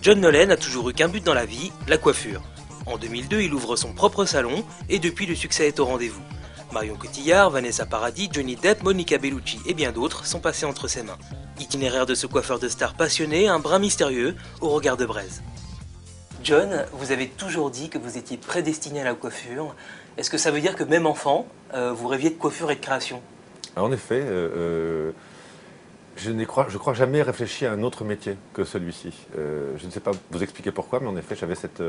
John Nolet n'a toujours eu qu'un but dans la vie, la coiffure. En 2002, il ouvre son propre salon et depuis le succès est au rendez-vous. Marion Cotillard, Vanessa Paradis, Johnny Depp, Monica Bellucci et bien d'autres sont passés entre ses mains. Itinéraire de ce coiffeur de star passionné, un brin mystérieux au regard de braise. John, vous avez toujours dit que vous étiez prédestiné à la coiffure. Est-ce que ça veut dire que même enfant, vous rêviez de coiffure et de création? En effet, je crois jamais réfléchi à un autre métier que celui-ci. Je ne sais pas vous expliquer pourquoi, mais en effet, j'avais cette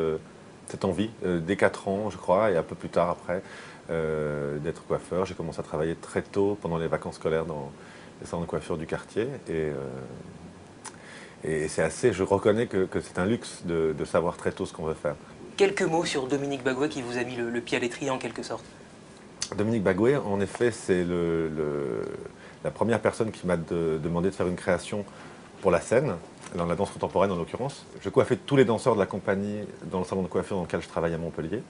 envie, dès 4 ans, je crois, et un peu plus tard après, d'être coiffeur. J'ai commencé à travailler très tôt, pendant les vacances scolaires, dans les salons de coiffure du quartier. Et c'est assez, je reconnais que c'est un luxe de savoir très tôt ce qu'on veut faire. Quelques mots sur Dominique Baguet qui vous a mis le pied à l'étrier en quelque sorte. Dominique Baguet, en effet, c'est la première personne qui m'a demandé de faire une création pour la scène, dans la danse contemporaine en l'occurrence. Je coiffais tous les danseurs de la compagnie dans le salon de coiffure dans lequel je travaille à Montpellier.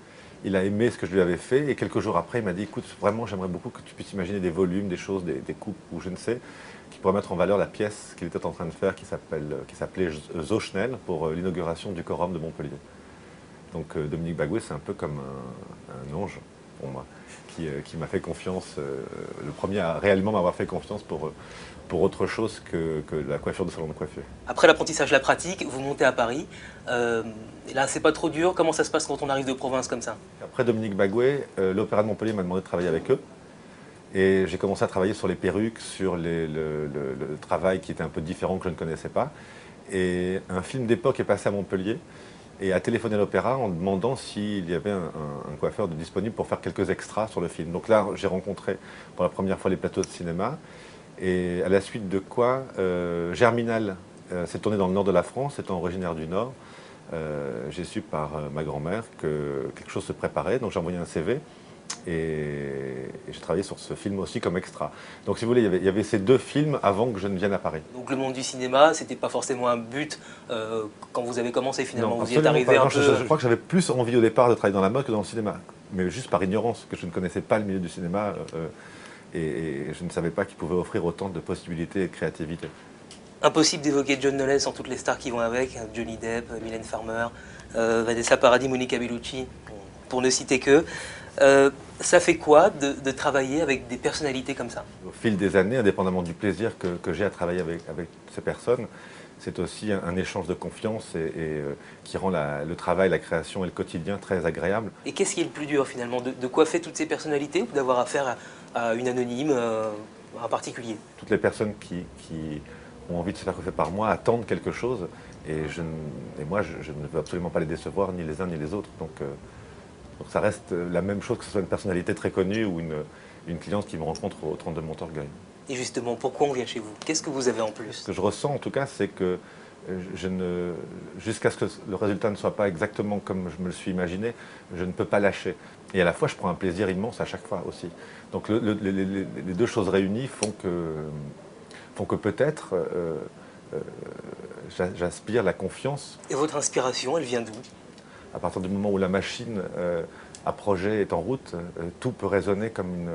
Il a aimé ce que je lui avais fait et quelques jours après, il m'a dit « Écoute, vraiment, j'aimerais beaucoup que tu puisses imaginer des volumes, des choses, des coupes ou je ne sais, qui pourraient mettre en valeur la pièce qu'il était en train de faire qui s'appelait Zo Schnell pour l'inauguration du Quorum de Montpellier. » Donc Dominique Baguet, c'est un peu comme un ange pour moi, qui m'a fait confiance, le premier à réellement m'avoir fait confiance pour autre chose que la coiffure de salon de coiffure. Après l'apprentissage, la pratique, vous montez à Paris. Et là, c'est pas trop dur. Comment ça se passe quand on arrive de province comme ça? Après Dominique Baguet, l'Opéra de Montpellier m'a demandé de travailler avec eux. Et j'ai commencé à travailler sur les perruques, sur le travail qui était un peu différent, que je ne connaissais pas. Et un film d'époque est passé à Montpellier et a téléphoné à l'Opéra en demandant s'il y avait un coiffeur disponible pour faire quelques extras sur le film. Donc là, j'ai rencontré pour la première fois les plateaux de cinéma. Et à la suite de quoi, Germinal s'est tourné dans le nord de la France, étant originaire du Nord. J'ai su par ma grand-mère que quelque chose se préparait, donc j'ai envoyé un CV. Et j'ai travaillé sur ce film aussi comme extra. Donc si vous voulez, il y avait ces 2 films avant que je ne vienne à Paris. Donc le monde du cinéma, c'était pas forcément un but quand vous avez commencé finalement, Non, vous y êtes arrivé pas. un Non, peu... je crois que j'avais plus envie au départ de travailler dans la mode que dans le cinéma. Mais juste par ignorance, que je ne connaissais pas le milieu du cinéma et je ne savais pas qu'il pouvait offrir autant de possibilités et de créativité. Impossible d'évoquer John Nolet sans toutes les stars qui vont avec, Johnny Depp, Mylène Farmer, Vanessa Paradis, Monica Bellucci, pour ne citer que. Ça fait quoi de travailler avec des personnalités comme ça? Au fil des années, indépendamment du plaisir que j'ai à travailler avec ces personnes, c'est aussi un échange de confiance qui rend le travail, la création et le quotidien très agréable. Et qu'est-ce qui est le plus dur finalement, de coiffer toutes ces personnalités ou d'avoir affaire à une anonyme en particulier? Toutes les personnes qui ont envie de se faire coiffer par moi attendent quelque chose et moi je ne veux absolument pas les décevoir, ni les uns ni les autres. Donc ça reste la même chose que ce soit une personnalité très connue ou une cliente qui me rencontre au 32 Montorgueil. Et justement, pourquoi on vient chez vous? Qu'est-ce que vous avez en plus? Ce que je ressens en tout cas, c'est que jusqu'à ce que le résultat ne soit pas exactement comme je me le suis imaginé, je ne peux pas lâcher. Et à la fois, je prends un plaisir immense à chaque fois aussi. Donc les 2 choses réunies font que peut-être j'aspire la confiance. Et votre inspiration, elle vient d'où? À partir du moment où la machine à projet est en route, tout peut résonner comme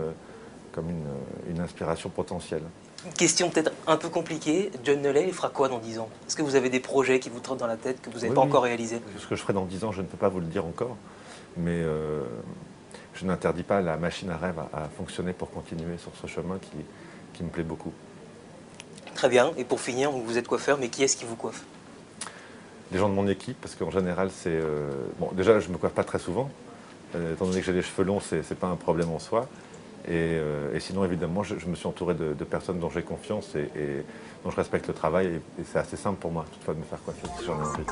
une inspiration potentielle. Une question peut-être un peu compliquée. John Nolet, il fera quoi dans 10 ans? Est-ce que vous avez des projets qui vous trottent dans la tête que vous n'avez pas encore réalisés? Ce que je ferai dans 10 ans, je ne peux pas vous le dire encore, mais je n'interdis pas à la machine à rêve à fonctionner pour continuer sur ce chemin qui me plaît beaucoup. Très bien. Et pour finir, vous êtes coiffeur, mais qui est-ce qui vous coiffe? Les gens de mon équipe, parce qu'en général, c'est... bon, déjà, je ne me coiffe pas très souvent. Étant donné que j'ai les cheveux longs, ce n'est pas un problème en soi. Et sinon, évidemment, je me suis entouré de personnes dont j'ai confiance et dont je respecte le travail. Et c'est assez simple pour moi, toutefois, de me faire coiffer si j'en ai envie.